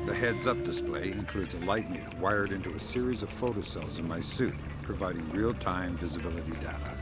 The heads-up display includes a light meter wired into a series of photocells in my suit, providing real-time visibility data.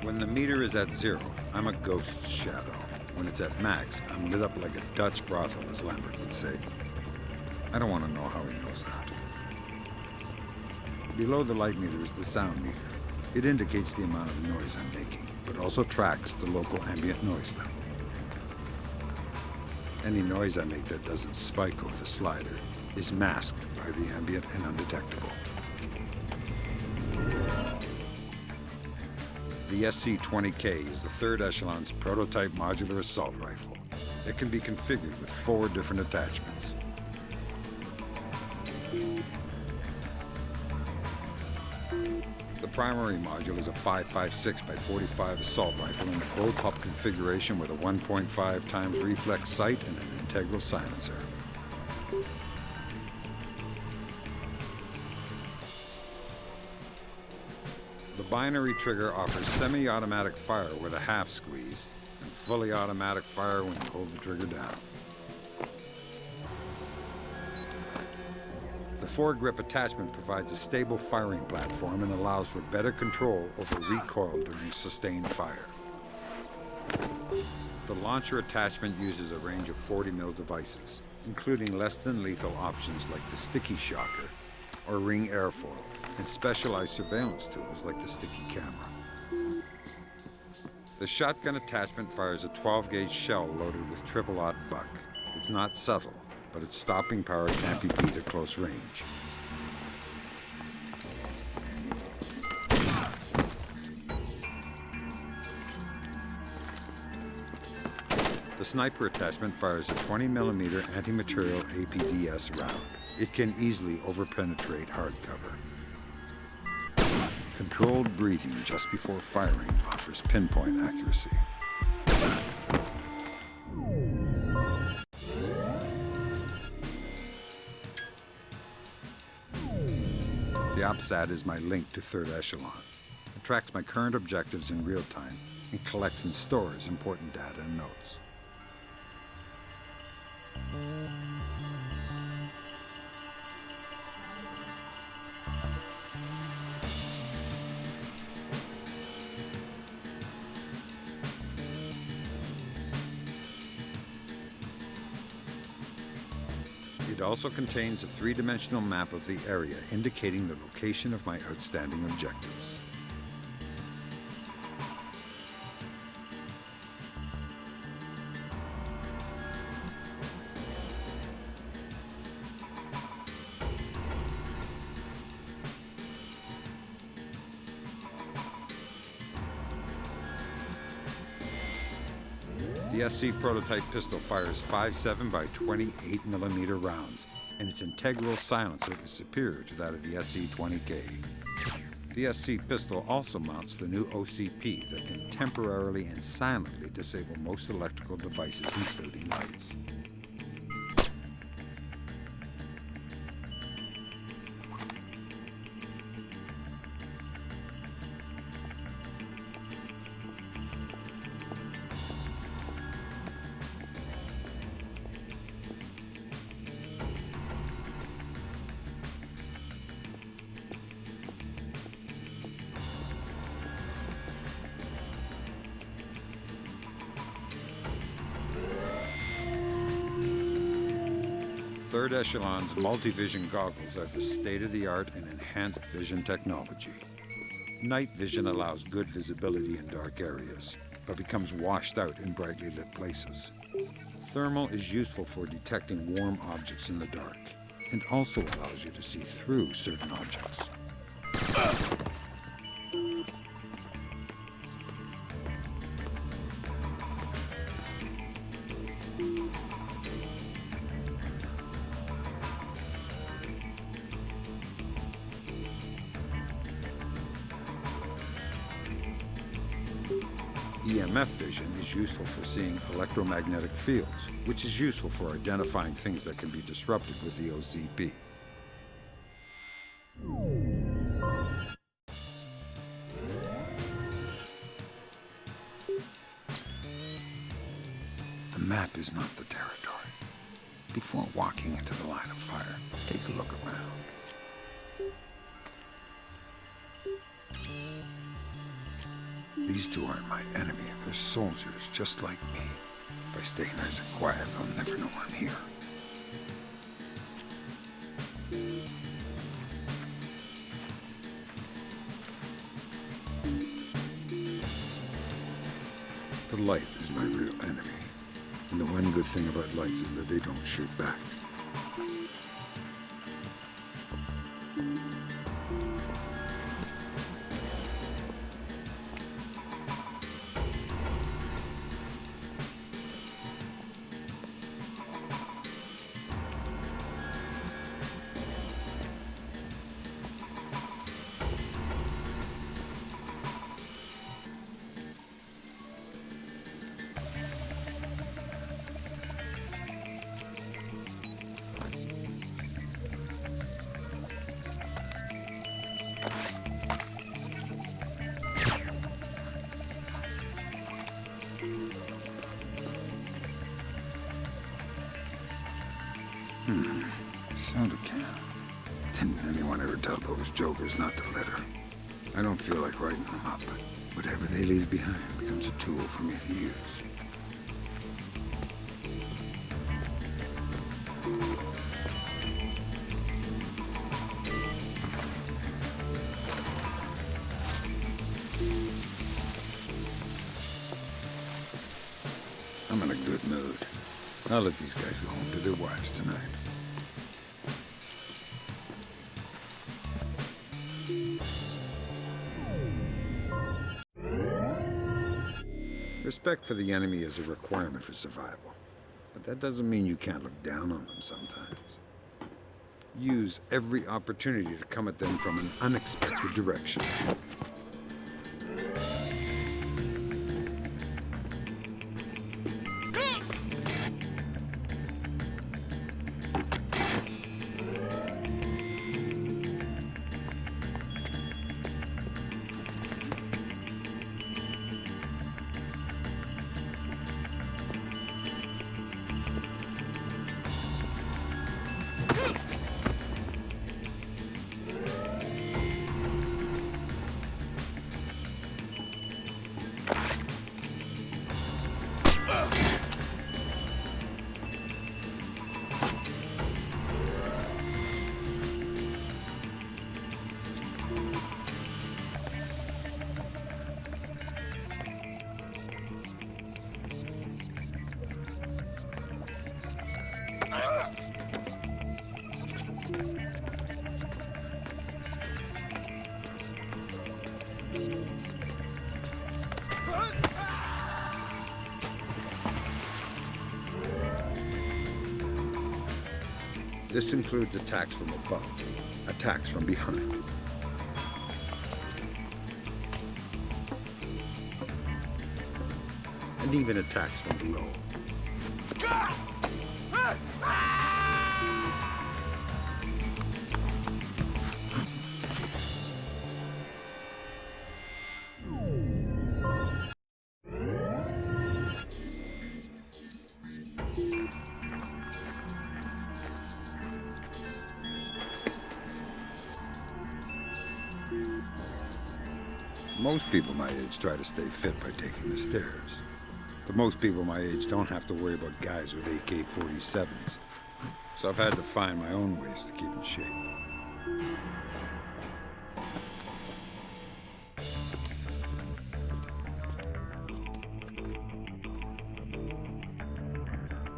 When the meter is at 0, I'm a ghost's shadow. When it's at max, I'm lit up like a Dutch brothel, as Lambert would say. I don't want to know how he knows that. Below the light meter is the sound meter. It indicates the amount of noise I'm making, but also tracks the local ambient noise level. Any noise I make that doesn't spike over the slider is masked by the ambient and undetectable. The SC-20K is the 3rd Echelon's prototype modular assault rifle. It can be configured with 4 different attachments. The primary module is a 5.56x45 assault rifle in a bullpup configuration with a 1.5 times reflex sight and an integral silencer. The binary trigger offers semi-automatic fire with a half squeeze and fully automatic fire when you hold the trigger down. The foregrip attachment provides a stable firing platform and allows for better control over recoil during sustained fire. The launcher attachment uses a range of 40mm devices, including less than lethal options like the sticky shocker or ring airfoil, and specialized surveillance tools like the sticky camera. The shotgun attachment fires a 12-gauge shell loaded with triple-aught buck. It's not subtle, but its stopping power can't be beat at close range. The sniper attachment fires a 20mm anti-material APDS round. It can easily overpenetrate hardcover. Controlled breathing just before firing offers pinpoint accuracy. The OPSAT is my link to 3rd Echelon. It tracks my current objectives in real time and collects and stores important data and notes. It also contains a 3-dimensional map of the area indicating the location of my outstanding objectives. The SC prototype pistol fires 5.7x28mm rounds, and its integral silencer is superior to that of the SC-20K. The SC pistol also mounts the new OCP that can temporarily and silently disable most electrical devices, including lights. Third Echelon's multi-vision goggles are the state-of-the-art and enhanced vision technology. Night vision allows good visibility in dark areas, but becomes washed out in brightly lit places. Thermal is useful for detecting warm objects in the dark, and also allows you to see through certain objects. EMF vision is useful for seeing electromagnetic fields, which is useful for identifying things that can be disrupted with the OCP. The map is not the territory. Before walking into the line of fire, take a look around. These two aren't my enemy. They're soldiers just like me. If I stay nice and quiet, they'll never know I'm here. The light is my real enemy. And the one good thing about lights is that they don't shoot back. Soda can. Didn't anyone ever tell those jokers not to litter? I don't feel like writing them up. Whatever they leave behind becomes a tool for me to use. I'm in a good mood. I'll let these guys go home to their wives tonight. Respect for the enemy is a requirement for survival, but that doesn't mean you can't look down on them sometimes. Use every opportunity to come at them from an unexpected direction. This includes attacks from above, attacks from behind. And even attacks from below. Most people my age try to stay fit by taking the stairs. But most people my age don't have to worry about guys with AK-47s. So I've had to find my own ways to keep in shape.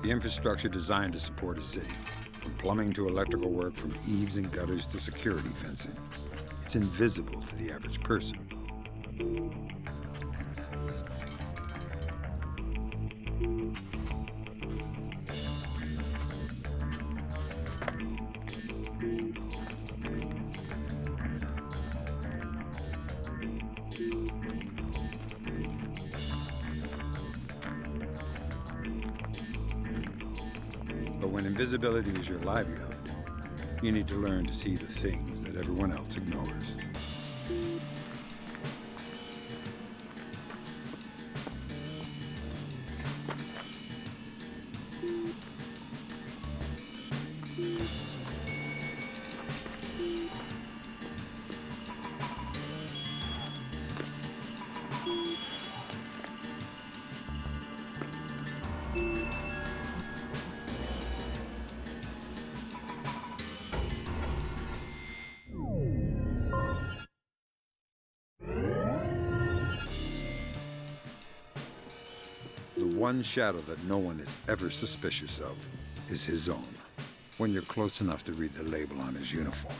The infrastructure designed to support a city, from plumbing to electrical work, from eaves and gutters to security fencing. It's invisible to the average person. But when invisibility is your livelihood, you need to learn to see the things that everyone else ignores. one shadow that no one is ever suspicious of is his own. When you're close enough to read the label on his uniform,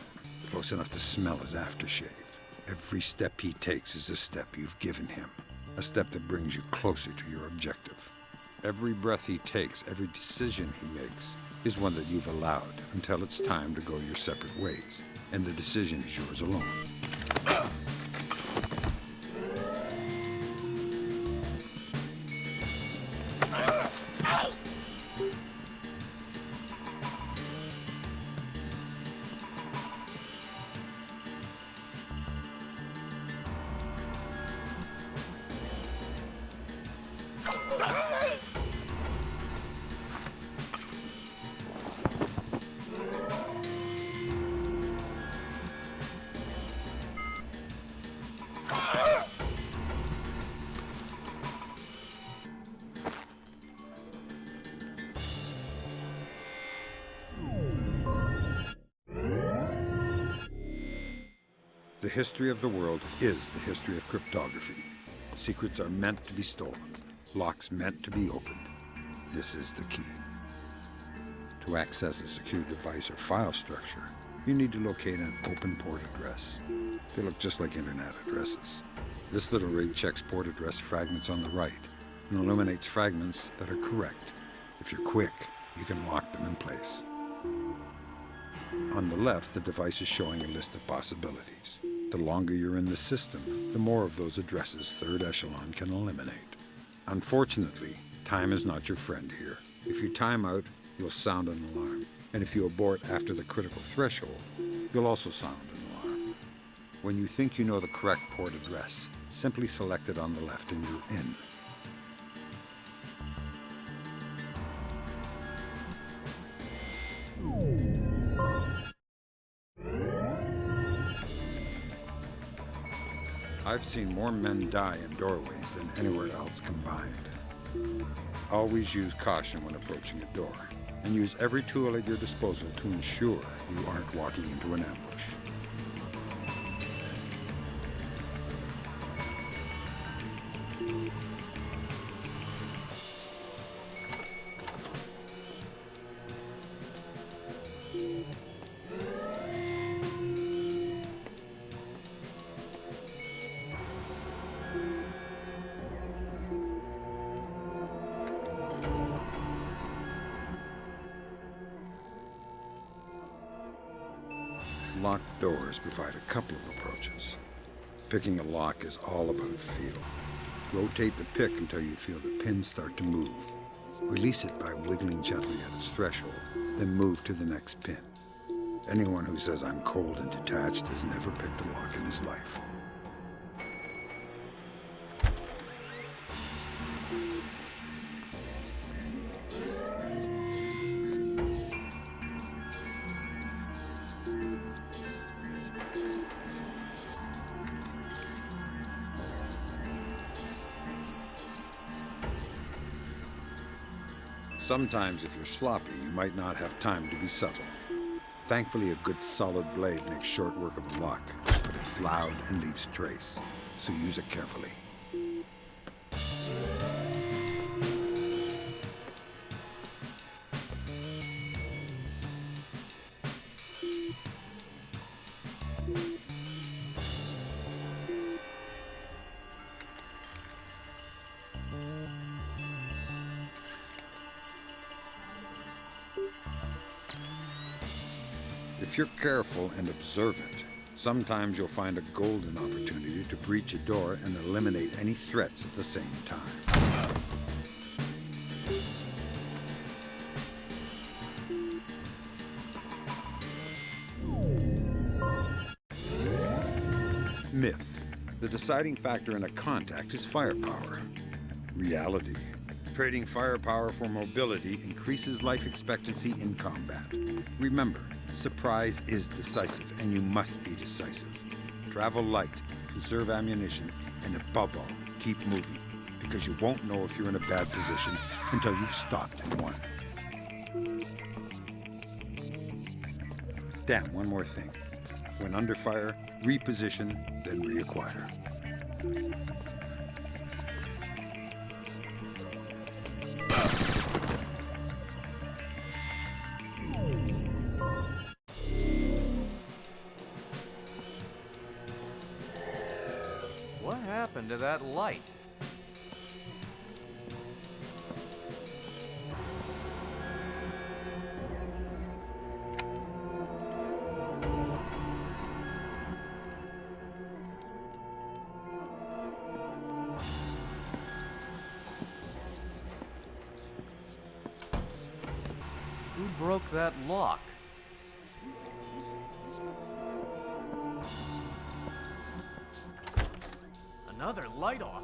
close enough to smell his aftershave, every step he takes is a step you've given him, a step that brings you closer to your objective. Every breath he takes, every decision he makes, is one that you've allowed until it's time to go your separate ways, and the decision is yours alone. The history of the world is the history of cryptography. Secrets are meant to be stolen, locks meant to be opened. This is the key. To access a secure device or file structure, you need to locate an open port address. They look just like internet addresses. This little rig checks port address fragments on the right and eliminates fragments that are correct. If you're quick, you can lock them in place. On the left, the device is showing a list of possibilities. The longer you're in the system, the more of those addresses third echelon can eliminate. Unfortunately, time is not your friend here. If you time out, you'll sound an alarm. And if you abort after the critical threshold, you'll also sound an alarm. When you think you know the correct port address, simply select it on the left and you're in. I've seen more men die in doorways than anywhere else combined. Always use caution when approaching a door, and use every tool at your disposal to ensure you aren't walking into an ambush. Locked doors provide a couple of approaches. Picking a lock is all about feel. Rotate the pick until you feel the pin start to move. Release it by wiggling gently at its threshold, then move to the next pin. Anyone who says I'm cold and detached has never picked a lock in his life. Sometimes, if you're sloppy, you might not have time to be subtle. Thankfully, a good solid blade makes short work of a lock, but it's loud and leaves trace, so use it carefully. If you're careful and observant, sometimes you'll find a golden opportunity to breach a door and eliminate any threats at the same time. Myth. The deciding factor in a contact is firepower. Reality. Trading firepower for mobility increases life expectancy in combat. Remember, surprise is decisive, and you must be decisive. Travel light, conserve ammunition, and above all, keep moving, because you won't know if you're in a bad position until you've stopped in one. Damn, one more thing. When under fire, reposition, then reacquire. happened to that light? Who broke that lock? Another light off.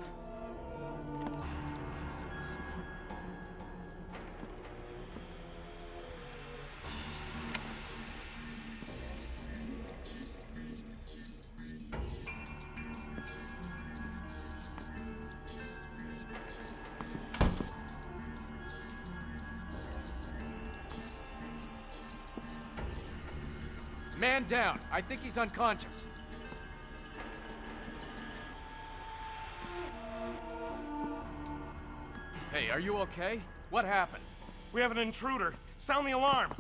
Man down. I think he's unconscious. Hey, are you okay? What happened? We have an intruder. Sound the alarm.